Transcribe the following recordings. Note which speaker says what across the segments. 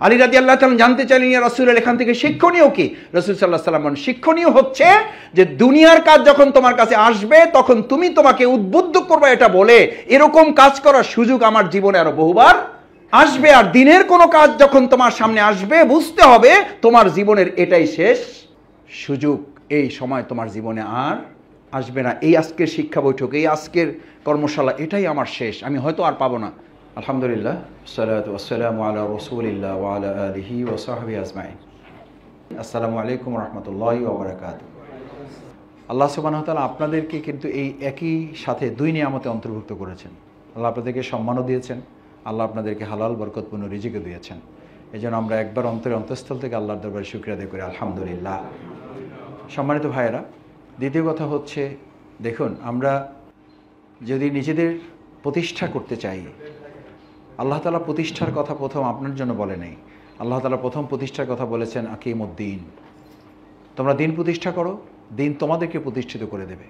Speaker 1: আলী রাদিয়াল্লাহু তাআলা জানতে চাইলেন, ইয়া রাসূলুল্লাহ, এখান থেকে শিক্ষণীয় কি? রাসূল সাল্লাল্লাহু আলাইহি ওয়াসাল্লাম বলেন, শিক্ষণীয় হচ্ছে যে দুনিয়ার কাজ যখন তোমার কাছে আসবে তখন তুমি তোমাকে উদ্বুদ্ধ করবে এটা বলে, এরকম কাজ করার সুযোগ আমার জীবনে আরো বহুবার আসবে। আর দিনের কোনো কাজ যখন তোমার সামনে আসবে বুঝতে হবে তোমার জীবনের এটাই শেষ সুযোগ, এই সময় তোমার জীবনে আর আসবে না। এই আজকের শিক্ষা বৈঠক, এই আজকের কর্মশালা, এটাই আমার শেষ, আমি হয়তো আর পাবো না। আলহামদুলিল্লাহ, সালাতু ওয়াসসালামু আলা রাসূলিল্লাহ ওয়া আলা আলিহি ওয়া সাহবিহি আজমাইন। আসসালামু আলাইকুম ওয়া রাহমাতুল্লাহি ওয়া বারাকাতুহু। আল্লাহ সুবহানাহু ওয়া তাআলা আপনাদেরকে কিন্তু এই একই সাথে দুই নিয়ামতে অন্তর্ভুক্ত করেছেন। আল্লাহ আপনাদেরকে সম্মানও দিয়েছেন, আল্লাহ আপনাদেরকে হালাল বরকতপূর্ণ রিজিকও দিয়েছেন। এই জন্য আমরা একবার অন্তঃস্থল থেকে আল্লাহর দরবারে শুকরিয়া আদায় করি, আলহামদুলিল্লাহ। সম্মানিত ভাইয়েরা, দ্বিতীয় কথা হচ্ছে, দেখুন, আমরা যদি নিজেদের প্রতিষ্ঠা করতে চাই, আল্লাহ তাআলা প্রতিষ্ঠার কথা প্রথম আপনার জন্য বলে নেই। আল্লাহ তাআলা প্রথম প্রতিষ্ঠার কথা বলেছেন আকিমুদ্দিন, তোমরা দিন প্রতিষ্ঠা করো, দিন তোমাদেরকে প্রতিষ্ঠিত করে দেবে।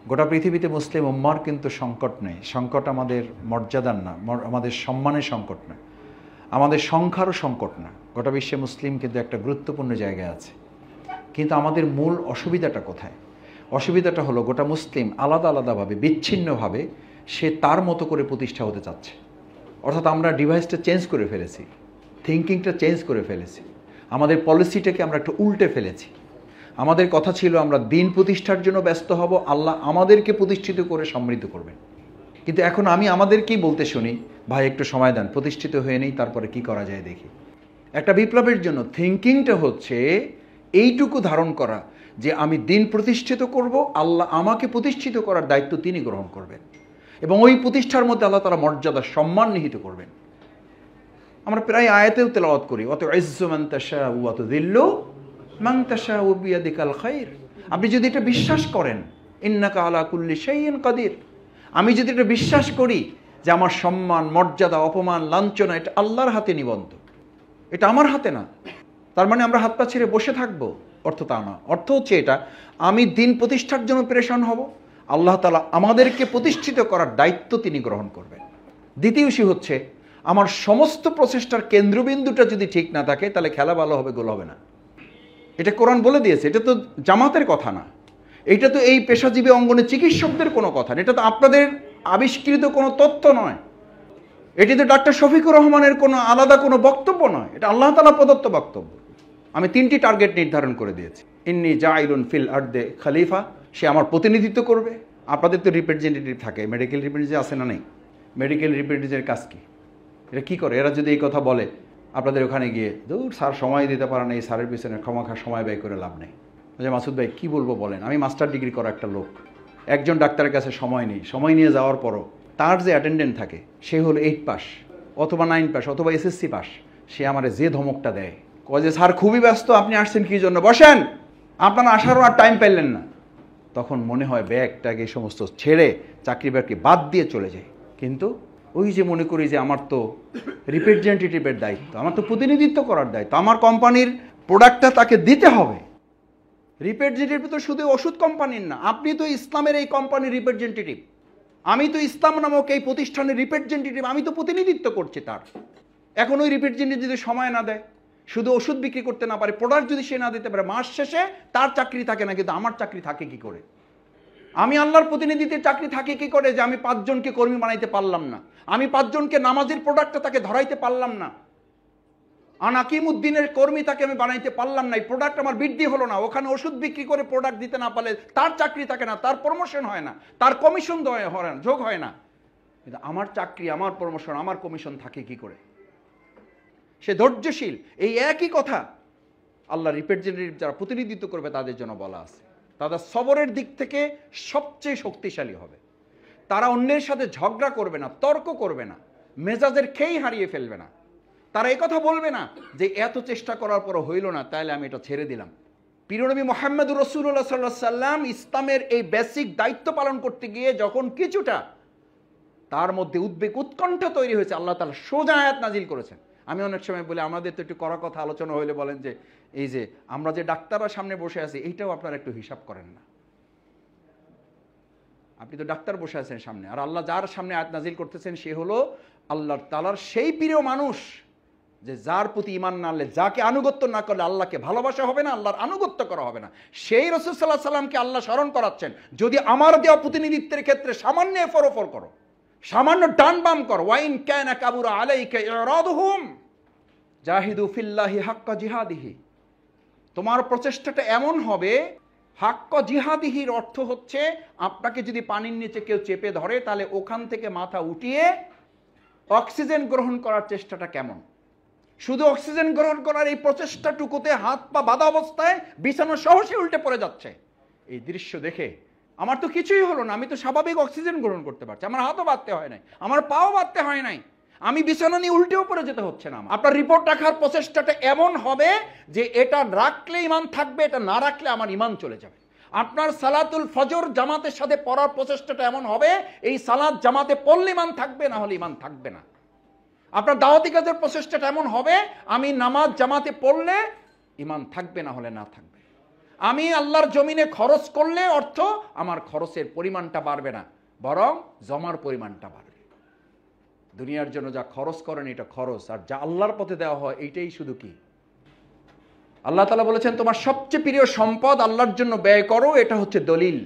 Speaker 1: গোটা পৃথিবীতে মুসলিম উম্মার কিন্তু সংকট নেই, সংকট আমাদের মর্যাদার না, আমাদের সম্মানের সংকট না, আমাদের সংখ্যারও সংকট না। গোটা বিশ্বে মুসলিম কিন্তু একটা গুরুত্বপূর্ণ জায়গায় আছে। কিন্তু আমাদের মূল অসুবিধাটা কোথায়? অসুবিধাটা হলো গোটা মুসলিম আলাদা আলাদাভাবে, বিচ্ছিন্নভাবে সে তার মতো করে প্রতিষ্ঠা হতে চাচ্ছে। অর্থাৎ আমরা ডিভাইসটা চেঞ্জ করে ফেলেছি, থিঙ্কিংটা চেঞ্জ করে ফেলেছি, আমাদের পলিসিটাকে আমরা একটু উল্টে ফেলেছি। আমাদের কথা ছিল আমরা দিন প্রতিষ্ঠার জন্য ব্যস্ত হব, আল্লাহ আমাদেরকে প্রতিষ্ঠিত করে সমৃদ্ধ করবেন। কিন্তু এখন আমি আমাদেরকেই বলতে শুনি, ভাই একটু সময় দেন, প্রতিষ্ঠিত হয়ে নেই, তারপরে কি করা যায় দেখি। একটা বিপ্লবের জন্য থিঙ্কিংটা হচ্ছে এইটুকু ধারণ করা যে আমি দিন প্রতিষ্ঠিত করব, আল্লাহ আমাকে প্রতিষ্ঠিত করার দায়িত্ব তিনি গ্রহণ করবেন এবং ওই প্রতিষ্ঠার মধ্যে আল্লাহ তাআলা মর্যাদা, সম্মান নিহিত করবেন। আমরা প্রায় আয়াতেও তেলাওয়াত করি, অত ইজ্জু মান তাশাউ ওয়া তুযিল্লু মান তাশাউ বিয়াদিকাল খায়র। আপনি যদি এটা বিশ্বাস করেন, ইন্নাকা আলা কুল্লি শাইইন কাদির, আমি যদি এটা বিশ্বাস করি যে আমার সম্মান, মর্যাদা, অপমান, লাঞ্ছনা এটা আল্লাহর হাতে নিবন্ধ, এটা আমার হাতে না, তার মানে আমরা হাত পা ছেড়ে বসে থাকবো? অর্থ তা না। অর্থ হচ্ছে এটা, আমি দিন প্রতিষ্ঠার জন্য প্রেশান হব, আল্লাহ তাআলা আমাদেরকে প্রতিষ্ঠিত করার দায়িত্ব তিনি গ্রহণ করবেন। দ্বিতীয় ইস্যু হচ্ছে, আমার সমস্ত প্রচেষ্টার কেন্দ্রবিন্দুটা যদি ঠিক না থাকে তাহলে খেলা ভালো হবে, গোল হবে না। এটা কোরআন বলে দিয়েছে, এটা তো জামাতের কথা না, এটা তো এই পেশাজীবী অঙ্গনে চিকিৎসকদের কোনো কথা না, এটা তো আপনাদের আবিষ্কৃত কোনো তথ্য নয়, এটি তো ডাক্তার শফিকুর রহমানের কোনো আলাদা কোনো বক্তব্য নয়, এটা আল্লাহ তাআলা প্রদত্ত বক্তব্য। আমি 3টি টার্গেট নির্ধারণ করে দিয়েছি। ইন্নী জাইলুন ফিল আরদে খলিফা, সে আমার প্রতিনিধিত্ব করবে। আপনাদের তো রিপ্রেজেন্টেটিভ থাকে, মেডিকেল রিপ্রেজেন্টেটিভ আছে না? নেই। মেডিকেল রিপ্রেজেন্টেটিভের কাজ কি? এটা কী করে? এরা যদি এই কথা বলে আপনাদের ওখানে গিয়ে, দূর স্যার সময় দিতে পারে না, এই স্যারের পিছনে ক্ষমাখা সময় ব্যয় করে লাভ নেই। যে মাসুদ ভাই কী বলবো বলেন, আমি মাস্টার ডিগ্রি করা একটা লোক, একজন ডাক্তারের কাছে সময় নিই, সময় নিয়ে যাওয়ার পরও তার যে অ্যাটেন্ডেন্ট থাকে সে হলো 8 পাস অথবা 9 পাস অথবা এসএসসি পাস, সে আমারে যে ধমকটা দেয়, কয় যে স্যার খুবই ব্যস্ত, আপনি আসছেন কী জন্য, বসেন, আপনার আসারও আর টাইম পেলেন না। তখন মনে হয় ব্যাগটাকে এই সমস্ত ছেড়ে চাকরি বাকরি বাদ দিয়ে চলে যায়। কিন্তু ওই যে মনে করি যে আমার তো রিপ্রেজেন্টেটিভের দায়িত্ব, আমার তো প্রতিনিধিত্ব করার দায়িত্ব, আমার কোম্পানির প্রোডাক্টটা তাকে দিতে হবে। রিপ্রেজেন্টেটিভ তো শুধু ওষুধ কোম্পানির না, আপনি তো ইসলামের এই কোম্পানির রিপ্রেজেন্টেটিভ, আমি তো ইসলাম নামক এই প্রতিষ্ঠানের রিপ্রেজেন্টেটিভ, আমি তো প্রতিনিধিত্ব করছি তার। এখন ওই রিপ্রেজেন্টেটিভ যদি সময় না দেয়, শুধু ওষুধ বিক্রি করতে না পারে, প্রোডাক্ট যদি সে না দিতে পারে, মাস শেষে তার চাকরি থাকে না, কিন্তু আমার চাকরি থাকে কি করে? আমি আল্লাহর প্রতিনিধিত্বের চাকরি থাকে কি করে যে আমি 5 জনকে কর্মী বানাইতে পারলাম না, আমি 5 জনকে নামাজের প্রোডাক্টটা তাকে ধরাইতে পারলাম না, আনাকিমুদ্দিনের কর্মী তাকে আমি বানাইতে পারলাম না, এই প্রোডাক্ট আমার বৃদ্ধি হলো না, ওখানে ওষুধ বিক্রি করে প্রোডাক্ট দিতে না পারলে তার চাকরি থাকে না, তার প্রমোশন হয় না, তার কমিশন হয় না, যোগ হয় না। কিন্তু আমার চাকরি, আমার প্রমোশন, আমার কমিশন থাকে কি করে? সে ধৈর্যশীল। এই একই কথা আল্লাহ রিপ্রেজেন্টেটিভ যারা প্রতিনিধিত্ব করবে তাদের জন্য বলা আছে, তারা সবরের দিক থেকে সবচেয়ে শক্তিশালী হবে। তারা অন্যের সাথে ঝগড়া করবে না, তর্ক করবে না, মেজাজের খেই হারিয়ে ফেলবে না। তারা এই কথা বলবে না যে এত চেষ্টা করার পরও হইল না, তাইলে আমি এটা ছেড়ে দিলাম। প্রিয়নবী মুহাম্মদুর রাসূলুল্লাহ সাল্লাল্লাহু আলাইহি ওয়াসাল্লাম ইসলামের এই বেসিক দায়িত্ব পালন করতে গিয়ে যখন কিছুটা তার মধ্যে উদ্বেগ, উৎকণ্ঠা তৈরি হয়েছে, আল্লাহ তাআলা সোজা আয়াত নাজিল করেছেন। আমি অনেক সময় বলি, আমাদের তো একটু কড়া কথা আলোচনা হইলে বলেন যে এই যে আমরা যে ডাক্তাররা সামনে বসে আছি, এইটাও আপনারা একটু হিসাব করেন না। আপনি তো ডাক্তার বসে আছেন সামনে, আর আল্লাহ যার সামনে আয়াত নাজিল করতেছেন সে হলো আল্লাহর তাআলার সেই প্রিয় মানুষ যে যার প্রতি ঈমান না আনলে, যাকে আনুগত্য না করলে আল্লাহকে ভালোবাসা হবে না, আল্লাহর আনুগত্য করা হবে না, সেই রাসূল সাল্লাল্লাহু আলাইহি সাল্লামকে আল্লাহ স্মরণ করাচ্ছেন, যদি আমার দেওয়া প্রতিনিধিত্বের ক্ষেত্রে সামান্য এফর করো, সামান্য ডান বাম করো, ওয়াইন কানা কাবুরা আলাইকা ইরাদুহুম জাহিদু ফিল্লাহি হাক্কা জিহাদিহি, তোমার প্রচেষ্টাটা এমন হবে, হাক্কা জিহাদিহির অর্থ হচ্ছে আপনাকে যদি পানির নিচে কেউ চেপে ধরে তাহলে ওখান থেকে মাথা উঠিয়ে অক্সিজেন গ্রহণ করার চেষ্টাটা কেমন, শুধু অক্সিজেন গ্রহণ করার এই প্রচেষ্টাটুকুতে হাত পা বাঁধা অবস্থায় বিছানা সহসে উল্টে পড়ে যাচ্ছে। এই দৃশ্য দেখে আমার তো কিছুই হলো না, আমি তো স্বাভাবিক অক্সিজেন গ্রহণ করতে পারছি, আমার হাতও বাঁধতে হয় নাই, আমার পাও বাঁধতে হয় নাই, আমি বিছানা নিয়ে উল্টেও পড়ে যেতে হচ্ছে না। আপনার রিপোর্ট রাখার প্রচেষ্টাটা এমন হবে যে এটা রাখলে ঈমান থাকবে, এটা না রাখলে আমার ঈমান চলে যাবে। আপনার সালাতুল ফজর জামাতের সাথে পড়ার প্রচেষ্টাটা এমন হবে, এই সালাত জামাতে পড়লে ঈমান থাকবে, না হলে ঈমান থাকবে না। আপনার দাওয়াতি কাজের প্রচেষ্টাটা এমন হবে, আমি নামাজ জামাতে পড়লে ঈমান থাকবে, না হলে না থাকবে। আমি আল্লাহর জমিনে খরচ করলে অর্থ আমার খরচের পরিমাণটা বাড়বে না, বরং জমার পরিমাণটা বাড়বে। দুনিয়ার জন্য যা খরচ করেন এটা খরচ, আর যা আল্লাহর পথে দেওয়া হয় এইটাই শুধু কি, আল্লাহ তাআলা বলেছেন তোমার সবচেয়ে প্রিয় সম্পদ আল্লাহর জন্য ব্যয় করো, এটা হচ্ছে দলিল।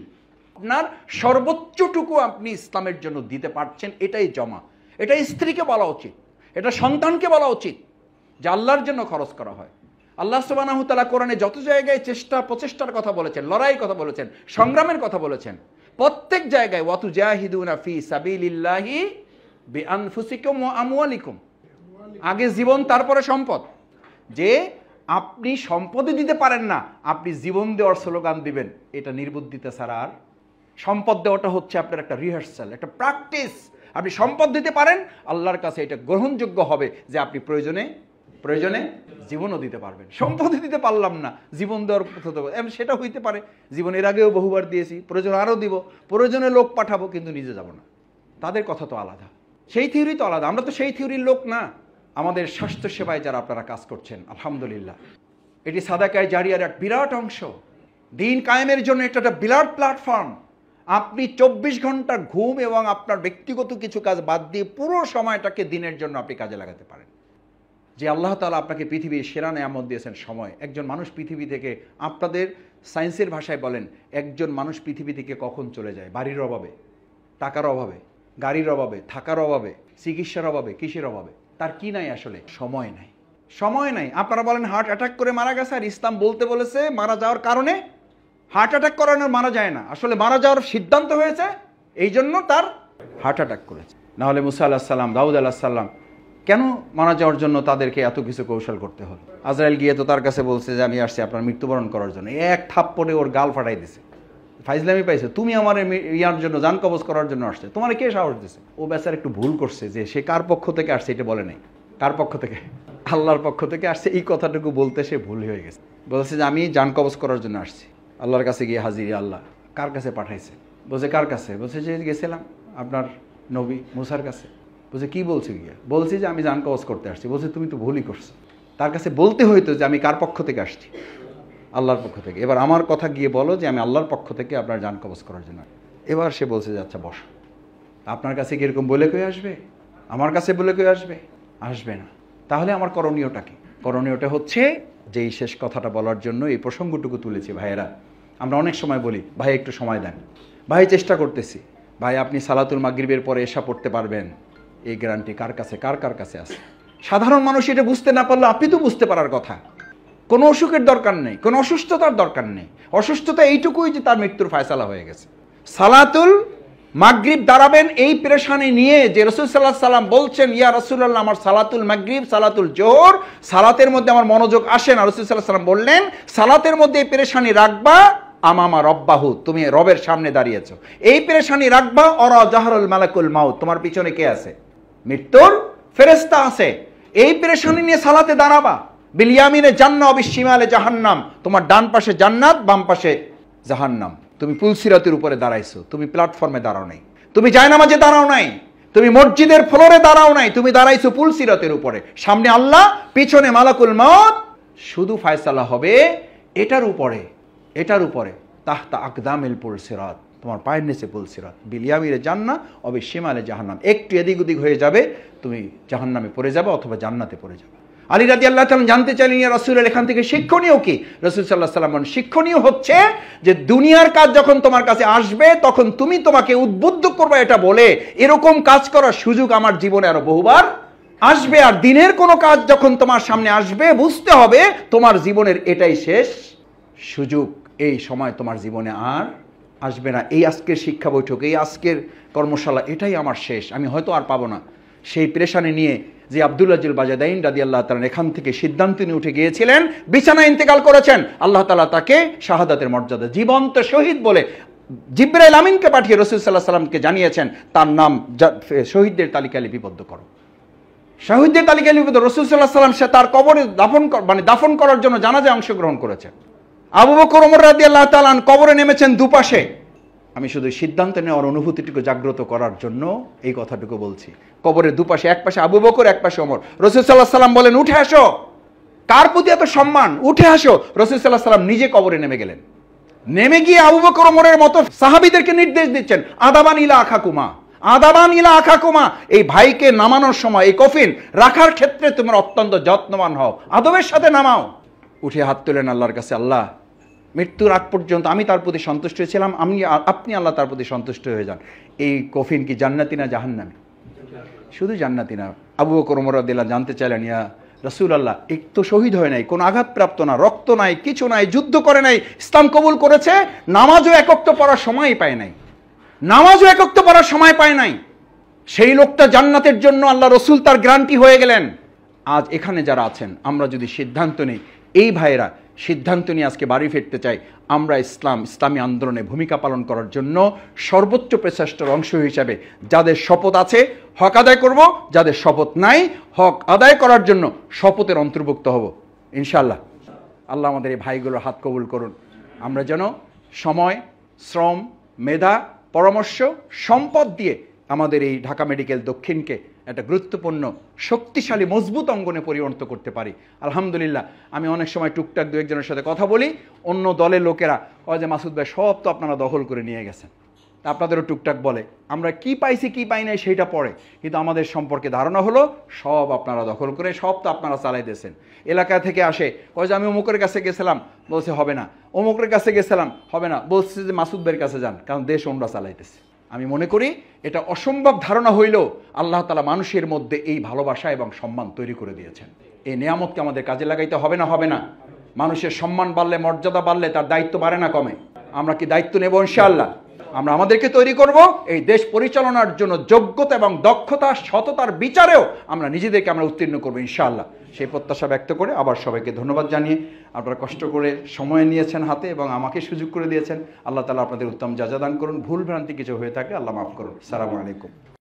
Speaker 1: আপনার সর্বোচ্চটুকু আপনি ইসলামের জন্য দিতে পারছেন, এটাই জমা। এটা স্ত্রীকে বলা উচিত, এটা সন্তানকে বলা উচিত যে আল্লাহর জন্য খরচ করা হয়। আল্লাহ সুবহানাহু ওয়া তাআলা কোরআনে যত জায়গায় প্রচেষ্টার কথা বলেছেন, লড়াইয়ের কথা বলেছেন, সংগ্রামের কথা বলেছেন, প্রত্যেক জায়গায় ওয়াতুজাহিদুনা ফি সাবিলিল্লাহি বিআনফুসিকুম ওয়া আমওয়ালিকুম, আগে জীবন তারপরে সম্পদ। যে আপনি সম্পদই দিতে পারেন না, আপনি জীবন দেওয়ার স্লোগান দিবেন, এটা নির্বুদ্ধিতা ছাড়া আর। সম্পদ দেওয়াটা হচ্ছে আপনার একটা রিহার্সাল, একটা প্র্যাকটিস। আপনি সম্পদ দিতে পারেন, আল্লাহর কাছে এটা গ্রহণযোগ্য হবে যে আপনি প্রয়োজনে জীবনও দিতে পারবেন। সম্পদই দিতে পারলাম না, জীবন দেওয়ার কথা দেবো, সেটা হইতে পারে, জীবন এর আগেও বহুবার দিয়েছি, প্রয়োজন আরও দিব, প্রয়োজনে লোক পাঠাবো, কিন্তু নিজে যাব না। তাদের কথা তো আলাদা, সেই থিওরি তো আলাদা, আমরা তো সেই থিওরির লোক না। আমাদের স্বাস্থ্য সেবায় যারা আপনারা কাজ করছেন, আলহামদুলিল্লাহ, এটি সাদাকায়ে জারিয়ার এক বিরাট অংশ। দিন কায়েমের জন্য একটা বিরাট প্ল্যাটফর্ম। আপনি 24 ঘন্টা ঘুম এবং আপনার ব্যক্তিগত কিছু কাজ বাদ দিয়ে পুরো সময়টাকে দিনের জন্য আপনি কাজে লাগাতে পারেন। যে আল্লাহ তাআলা আপনাকে পৃথিবীর সেরা নেয়ামত দিয়েছেন সময়। একজন মানুষ পৃথিবী থেকে, আপনাদের সায়েন্সের ভাষায় বলেন, একজন মানুষ পৃথিবী থেকে কখন চলে যায়? বাড়ির অভাবে, টাকার অভাবে, গাড়ির অভাবে, থাকার অভাবে, চিকিৎসার অভাবে, কিসের অভাবে? তার কি নাই আসলে? সময় নাই। সময় নাই। আপনারা বলেন হার্ট অ্যাটাক করে মারা গেছে, আর ইসলাম বলতে বলেছে মারা যাওয়ার কারণে হার্ট অ্যাটাক করানোর মারা যায় না, আসলে মারা যাওয়ার সিদ্ধান্ত হয়েছে, এই জন্য তার হার্ট অ্যাটাক করেছে। নাহলে মুসা আলাইহিস সালাম, দাউদ আলাইহিস সালাম কেন মারা যাওয়ার জন্য তাদেরকে এত কিছু কৌশল করতে হলো? আজরাইল গিয়ে তো তার কাছে বলছে যে আমি আসছি আপনার মৃত্যুবরণ করার জন্য, এক থাপ্পড়ে ওর গাল ফাটাই দিছে। ফাইজলামি পাইছে, তুমি আমার ইয়ার জন্য, জান কবজ করার জন্য আসছে, তোমার কে সাহস দিছে? ও বেচার একটু ভুল করছে যে সে কার পক্ষ থেকে আসছে এটা বলে নাই। কার পক্ষ থেকে? আল্লাহর পক্ষ থেকে আসছে, এই কথাটুকু বলতে সে ভুল হয়ে গেছে। বলছে যে আমি জান কবজ করার জন্য আসছি। আল্লাহর কাছে গিয়ে হাজির, আল্লাহ কার কাছে পাঠাইছে? বলছে কার কাছে? বলছে যে গেছিলাম আপনার নবী মুসার কাছে। বলছে কি বলছে গিয়া? বলছি যে আমি জান কবজ করতে আসছি। বলছে তুমি তো ভুলই করছো, তার কাছে বলতে হইতো যে আমি কার পক্ষ থেকে আসছি? আল্লাহর পক্ষ থেকে। এবার আমার কথা গিয়ে বলো যে আমি আল্লাহর পক্ষ থেকে আপনার জান কবজ করার জন্য। এবার সে বলছে যে আচ্ছা বসো। আপনার কাছে কি এরকম বলে কয়ে আসবে? আমার কাছে বলে কয়ে আসবে? আসবে না। তাহলে আমার করণীয়টা কি? করণীয়টা হচ্ছে যে এই শেষ কথাটা বলার জন্য এই প্রসঙ্গটুকু তুলেছি। ভাইয়েরা, আমরা অনেক সময় বলি ভাই একটু সময় দেন, ভাই চেষ্টা করতেছি, ভাই আপনি সালাতুল মাগরিবের পরে এশা পড়তে পারবেন, এই গ্যারান্টি কার কাছে, কার কাছে আছে? সাধারণ মানুষ এটা বুঝতে না পারলে আপনি তো বুঝতে পারার কথা। কোনো অসুখের দরকার নেই, কোনো অসুস্থতার দরকার নেই। অসুস্থতা এইটুকুই যে তার মৃত্যুর ফায়সালা হয়ে গেছে। সালাতুল মাগরিব দাঁড়াবেন এই পেরেশানি নিয়ে যে রাসূল সাল্লাল্লাহু আলাইহি সাল্লাম বলছেন, ইয়া রাসূলুল্লাহ আমার সালাতুল মাগরিব, সালাতুল জোহর, সালাতের মধ্যে আমার মনোযোগ আসে না। রাসূল সাল্লাল্লাহু আলাইহি সাল্লাম বললেন, সালাতের মধ্যে এই পেরেশানি রাখবা, আমামা রব্বাহু, তুমি রবের সামনে দাঁড়িয়েছো, এই পেরেশানি রাখবা। অরা জাহরুল মালাকুল মাউত, তোমার পিছনে কে আছে? মৃত্যুর ফেরেশতা আছে। এই পেরেশানি নিয়ে সালাতে দাঁড়াবা। বিল ইয়ামিনে জান্নাহ বিশ শিমালে জাহান্নাম, তোমার ডান পাশে জান্নাত, বাম পাশে জাহান্নাম। তুমি পুলসিরাতের উপরে দাঁড়াইছো, তুমি প্ল্যাটফর্মে দাঁড়াও নাই, তুমি জায়নামাজে দাঁড়াও নাই, তুমি মসজিদের ফ্লোরে দাঁড়াও নাই, তুমি দাঁড়াইছো পুলসিরাতের উপরে। সামনে আল্লাহ, পিছনে মালাকুল মাউত। শুধু ফায়সালা হবে এটার উপরে, এটার উপরে। তাহতা আকদামিল পুলসিরাত, তোমার পায়ের নিচে পুলসিরাত। বিল ইয়ামিনে জান্নাহ ও বিশ শিমালে জাহান্নাম, একটু এদিক ওদিক হয়ে যাবে, তুমি জাহান্নামে পড়ে যাবে অথবা জান্নাতে পড়ে যাবে। আলী রাদিয়াল্লাহু তাআলা জানতে চাইলেন, ইয়া রাসূলুল্লাহ, এখান থেকে শিক্ষণীয় কি? রাসূল সাল্লাল্লাহু আলাইহি ওয়াসাল্লাম বলেন, শিক্ষণীয় হচ্ছে যে দুনিয়ার কাজ যখন তোমার কাছে আসবে তখন তুমি তোমাকে উদ্বুদ্ধ করবে এটা বলে, এরকম কাজ করার সুযোগ আমার জীবনে আরো বহুবার আসবে। আর দিনের কোনো কাজ যখন তোমার সামনে আসবে বুঝতে হবে তোমার জীবনের এটাই শেষ সুযোগ, এই সময় তোমার জীবনে আর আসবে না। এই আজকের শিক্ষা বৈঠক, এই আজকের কর্মশালা, এটাই আমার শেষ, আমি হয়তো আর পাবো না। সেই পেরেশানি নিয়ে যে আব্দুল্লাহ বাজাদাইন রাদিয়াল্লাহু তাআলা এখান থেকে সিদ্ধান্ত নিয়ে উঠে গিয়েছিলেন, বিছানায় ইন্তেকাল করেছেন, আল্লাহ তাআলা তাকে শাহাদাতের মর্যাদা, জীবন্ত শহীদ বলে জিবরাইল আমিনকে পাঠিয়ে রাসূল সাল্লাল্লাহু আলাইহি ওয়াসাল্লামকে জানিয়েছেন, তার নাম শহীদদের তালিকায় লিপিবদ্ধ করো। শহীদদের তালিকায় লিপিবদ্ধ রাসূল সাল্লাল্লাহু আলাইহি ওয়াসাল্লাম সে তার কবরে দাফন করার জন্য জানাজায় অংশগ্রহণ করেছেন। আবু বকর ওমর রাদিয়াল্লাহু তাআলা কবরে নেমেছেন দুপাশে। আমি শুধু সিদ্ধান্ত নেওয়ার অনুভূতিটুকু জাগ্রত করার জন্য এই কথাটুকু বলছি। কবরের দুপাশে, এক পাশে আবু বকর, এক পাশে ওমর। রাসূল সাল্লাল্লাহু আলাইহি ওয়াসাল্লাম বলেন, উঠে আসো। কার প্রতি এত সম্মান? উঠে আসো। রাসূল সাল্লাল্লাহু আলাইহি ওয়াসাল্লাম নিজে কবরে নেমে গেলেন। নেমে গিয়ে আবু বকর ওমরের মতো সাহাবীদেরকে নির্দেশ দিচ্ছেন, আদাবান ইলা আখাকুমা, আদাবান ইলা আখাকুমা, এই ভাইকে নামানোর সময়, এই কফিন রাখার ক্ষেত্রে তোমরা অত্যন্ত যত্নবান হও, আদবের সাথে নামাও। উঠে হাত তুলেন আল্লাহর কাছে, আল্লাহ, মৃত্যুর আগ পর্যন্ত আমি তার প্রতি সন্তুষ্ট হয়েছিলাম, আপনি আল্লাহ তার প্রতি সন্তুষ্ট হয়ে যান। এই কফিন কি জান্নাতি না জাহান্নামী? শুধু জান্নাতি না। আবু বকর ওমর রাদিয়াল্লাহু জানতে চাইলেন, ইয়া রাসূলুল্লাহ, এক তো শহীদ হয় নাই, কোনো আঘাতপ্রাপ্ত না, রক্ত নাই, কিছু নাই, যুদ্ধ করে নাই, ইসলাম কবুল করেছে, নামাজও একক তো পড়ার সময় পায় নাই, নামাজও একক তো পড়ার সময় পায় নাই, সেই লোকটা জান্নাতের জন্য আল্লাহ রসুল তার গ্যারান্টি হয়ে গেলেন। আজ এখানে যারা আছেন, আমরা যদি সিদ্ধান্ত নিই, এই ভাইয়েরা সিদ্ধান্ত নিয়ে আজকে বাড়ি ফিরতে চাই, আমরা ইসলামী আন্দোলনে ভূমিকা পালন করার জন্য সর্বোচ্চ প্রচেষ্টার অংশ হিসাবে যাদের শপথ আছে হক আদায় করব, যাদের শপথ নাই হক আদায় করার জন্য শপথের অন্তর্ভুক্ত হব ইনশাআল্লাহ। আল্লাহ আমাদের এই ভাইগুলোর হাত কবুল করুন। আমরা যেন সময়, শ্রম, মেধা, পরামর্শ, সম্পদ দিয়ে আমাদের এই ঢাকা মেডিকেল দক্ষিণকে একটা গুরুত্বপূর্ণ, শক্তিশালী, মজবুত অঙ্গনে পরিণত করতে পারি। আলহামদুলিল্লাহ, আমি অনেক সময় টুকটাক দু একজনের সাথে কথা বলি, অন্য দলের লোকেরা যে মাসুদ ভাই সব তো আপনারা দখল করে নিয়ে গেছেন, আপনাদেরও টুকটাক বলে, আমরা কি পাইছি কি পাই নাই সেইটা পরে, কিন্তু আমাদের সম্পর্কে ধারণা হলো সব আপনারা দখল করে, সব তো আপনারা চালাই দিয়েছেন। এলাকা থেকে আসে, যে আমি অমুকের কাছে গেছিলাম, বলছে হবে না, অমুকের কাছে গেছিলাম, হবে না, বলছে যে মাসুদ ভাইয়ের কাছে যান, কারণ দেশ ওনরা চালাইতেছে। আমি মনে করি এটা অসম্ভব ধারণা হইলেও আল্লাহ তাআলা মানুষের মধ্যে এই ভালোবাসা এবং সম্মান তৈরি করে দিয়েছেন। এই নিয়ামতকে আমাদের কাজে লাগাইতে হবে না? হবে না? মানুষের সম্মান বাড়লে, মর্যাদা বাড়লে তার দায়িত্ব বাড়ে না, কমে? আমরা কি দায়িত্ব নেব ইনশাআল্লাহ? আমরা আমাদেরকে তৈরি করব এই দেশ পরিচালনার জন্য, যোগ্যতা এবং দক্ষতা, সততার বিচারেও আমরা নিজেদেরকে উত্তীর্ণ করবো ইনশাআল্লাহ। সেই প্রত্যাশা ব্যক্ত করে আবার সবাইকে ধন্যবাদ জানিয়ে, আপনারা কষ্ট করে সময় নিয়েছেন হাতে এবং আমাকে সুযোগ করে দিয়েছেন। আল্লাহ তাআলা আপনাদের উত্তম জাযা দান করুন। ভুল ভ্রান্তি কিছু হয়ে থাকলে আল্লাহ মাফ করুন। আসসালামু আলাইকুম।